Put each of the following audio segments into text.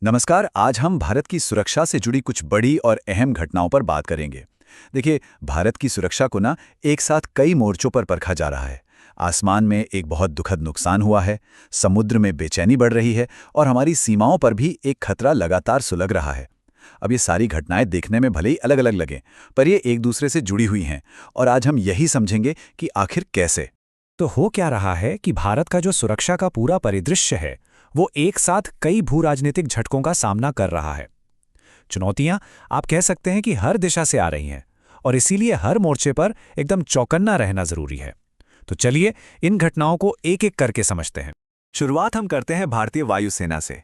नमस्कार। आज हम भारत की सुरक्षा से जुड़ी कुछ बड़ी और अहम घटनाओं पर बात करेंगे। देखिए, भारत की सुरक्षा को ना एक साथ कई मोर्चों पर परखा जा रहा है। आसमान में एक बहुत दुखद नुकसान हुआ है, समुद्र में बेचैनी बढ़ रही है और हमारी सीमाओं पर भी एक खतरा लगातार सुलग रहा है। अब ये सारी घटनाएं देखने में भले ही अलग अलग लगें, पर ये एक दूसरे से जुड़ी हुई हैं और आज हम यही समझेंगे कि आखिर कैसे। तो हो क्या रहा है कि भारत का जो सुरक्षा का पूरा परिदृश्य है वो एक साथ कई भू राजनीतिक झटकों का सामना कर रहा है। चुनौतियां आप कह सकते हैं कि हर दिशा से आ रही हैं और इसीलिए हर मोर्चे पर एकदम चौकन्ना रहना जरूरी है। तो चलिए इन घटनाओं को एक एक करके समझते हैं। शुरुआत हम करते हैं भारतीय वायुसेना से।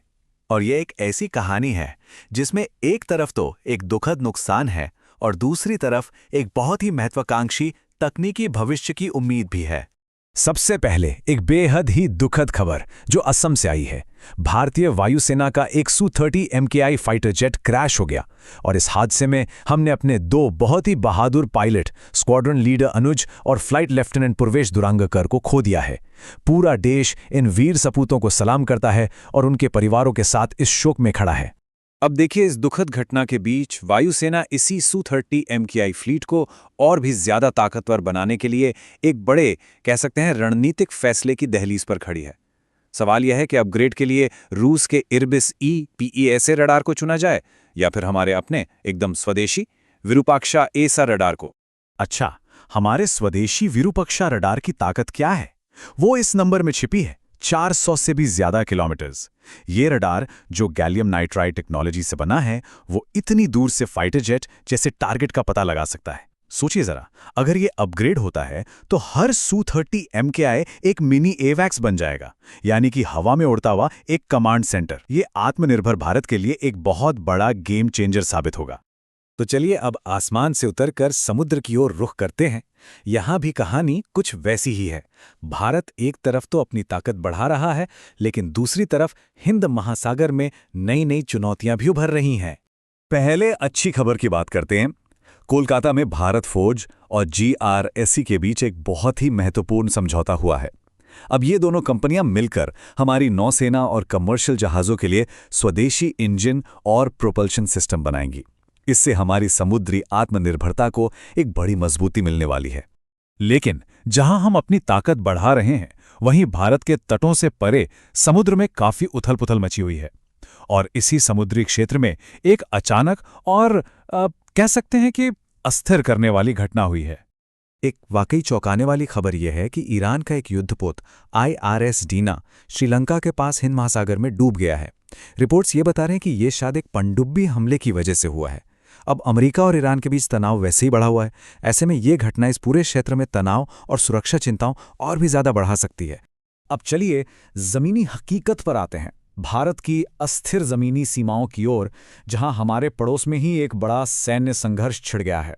और ये एक ऐसी कहानी है जिसमें एक तरफ तो एक दुखद नुकसान है और दूसरी तरफ एक बहुत ही महत्वाकांक्षी तकनीकी भविष्य की उम्मीद भी है। सबसे पहले एक बेहद ही दुखद खबर जो असम से आई है। भारतीय वायुसेना का एक Su-30 MKI fighter jet crash हो गया और इस हादसे में हमने अपने दो बहुत ही बहादुर पायलट, स्क्वाड्रन लीडर अनुज और फ्लाइट लेफ्टिनेंट पूर्वेश दुरांगकर को खो दिया है। पूरा देश इन वीर सपूतों को सलाम करता है और उनके परिवारों के साथ इस शोक में खड़ा है। अब देखिए, इस दुखद घटना के बीच वायुसेना इसी Su-30 MKI फ्लीट को और भी ज्यादा ताकतवर बनाने के लिए एक बड़े, कह सकते हैं, रणनीतिक फैसले की दहलीज पर खड़ी है। सवाल यह है कि अपग्रेड के लिए रूस के इर्बिस PESA रडार को चुना जाए या फिर हमारे अपने एकदम स्वदेशी विरूपाक्षा एसा रडार को। अच्छा, हमारे स्वदेशी विरूपाक्षा रडार की ताकत क्या है? वो इस नंबर में छिपी है, 400 से भी ज्यादा किलोमीटर्स। ये रडार जो गैलियम नाइट्राइड टेक्नोलॉजी से बना है, वो इतनी दूर से फाइटर जेट जैसे टारगेट का पता लगा सकता है। सोचिए जरा, अगर ये अपग्रेड होता है तो हर Su-30 MKI एक मिनी एवैक्स बन जाएगा, यानी कि हवा में उड़ता हुआ एक कमांड सेंटर। ये आत्मनिर्भर भारत के लिए एक बहुत बड़ा गेम चेंजर साबित होगा। तो चलिए अब आसमान से उतरकर समुद्र की ओर रुख करते हैं। यहां भी कहानी कुछ वैसी ही है। भारत एक तरफ तो अपनी ताकत बढ़ा रहा है, लेकिन दूसरी तरफ हिंद महासागर में नई नई चुनौतियां भी उभर रही हैं। पहले अच्छी खबर की बात करते हैं। कोलकाता में भारत फौज और GRSC के बीच एक बहुत ही महत्वपूर्ण समझौता हुआ है। अब ये दोनों कंपनियां मिलकर हमारी नौसेना और कमर्शियल जहाज़ों के लिए स्वदेशी इंजन और प्रोपल्शन सिस्टम बनाएंगी। इससे हमारी समुद्री आत्मनिर्भरता को एक बड़ी मजबूती मिलने वाली है। लेकिन जहां हम अपनी ताकत बढ़ा रहे हैं, वहीं भारत के तटों से परे समुद्र में काफी उथल-पुथल मची हुई है। और इसी समुद्री क्षेत्र में एक अचानक और कह सकते हैं कि अस्थिर करने वाली घटना हुई है। एक वाकई चौंकाने वाली खबर यह है कि ईरान का एक युद्धपोत IRS डीना श्रीलंका के पास हिंद महासागर में डूब गया है। रिपोर्ट्स ये बता रहे हैं कि यह शायद एक पनडुब्बी हमले की वजह से हुआ है। अब अमेरिका और ईरान के बीच तनाव वैसे ही बढ़ा हुआ है। ऐसे में ये घटना इस पूरे क्षेत्र में तनाव और सुरक्षा चिंताओं और भी ज्यादा बढ़ा सकती है। अब चलिए जमीनी हकीकत पर आते हैं। भारत की अस्थिर जमीनी सीमाओं की ओर, जहां हमारे पड़ोस में ही एक बड़ा सैन्य संघर्ष छिड़ गया है।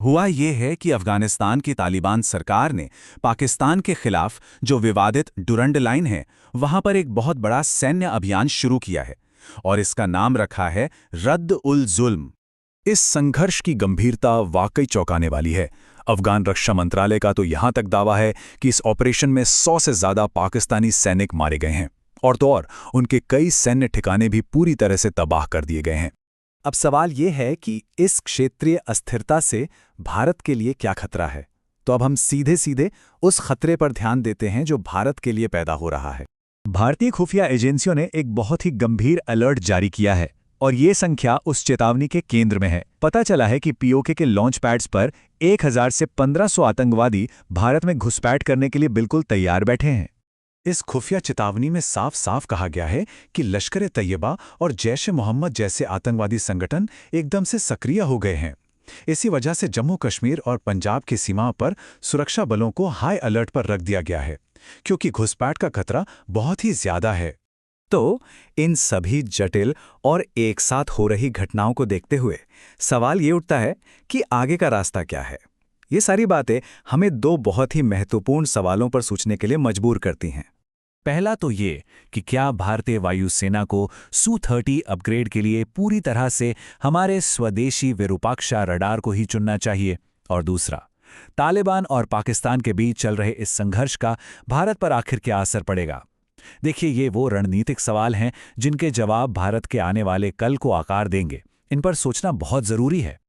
हुआ ये है कि अफगानिस्तान की तालिबान सरकार ने पाकिस्तान के खिलाफ जो विवादित डुरंड लाइन है, वहां पर एक बहुत बड़ा सैन्य अभियान शुरू किया है और इसका नाम रखा है रद्द-उल-जुल्म। इस संघर्ष की गंभीरता वाकई चौंकाने वाली है। अफगान रक्षा मंत्रालय का तो यहां तक दावा है कि इस ऑपरेशन में 100 से ज्यादा पाकिस्तानी सैनिक मारे गए हैं और तो और उनके कई सैन्य ठिकाने भी पूरी तरह से तबाह कर दिए गए हैं। अब सवाल ये है कि इस क्षेत्रीय अस्थिरता से भारत के लिए क्या खतरा है? तो अब हम सीधे सीधे उस खतरे पर ध्यान देते हैं जो भारत के लिए पैदा हो रहा है। भारतीय खुफिया एजेंसियों ने एक बहुत ही गंभीर अलर्ट जारी किया है और ये संख्या उस चेतावनी के केंद्र में है। पता चला है कि POK के लॉन्च पैड्स पर 1000 से 1500 आतंकवादी भारत में घुसपैठ करने के लिए बिल्कुल तैयार बैठे हैं। इस खुफिया चेतावनी में साफ साफ कहा गया है कि लश्कर-ए-तैयबा और जैश-ए-मोहम्मद जैसे आतंकवादी संगठन एकदम से सक्रिय हो गए हैं। इसी वजह से जम्मू कश्मीर और पंजाब की सीमा पर सुरक्षा बलों को हाई अलर्ट पर रख दिया गया है, क्योंकि घुसपैठ का खतरा बहुत ही ज्यादा है। तो इन सभी जटिल और एक साथ हो रही घटनाओं को देखते हुए सवाल ये उठता है कि आगे का रास्ता क्या है। ये सारी बातें हमें दो बहुत ही महत्वपूर्ण सवालों पर सोचने के लिए मजबूर करती हैं। पहला तो ये कि क्या भारतीय वायुसेना को Su-30 अपग्रेड के लिए पूरी तरह से हमारे स्वदेशी विरूपाक्षा रडार को ही चुनना चाहिए, और दूसरा, तालिबान और पाकिस्तान के बीच चल रहे इस संघर्ष का भारत पर आखिर क्या असर पड़ेगा। देखिए, ये वो रणनीतिक सवाल हैं जिनके जवाब भारत के आने वाले कल को आकार देंगे। इन पर सोचना बहुत जरूरी है।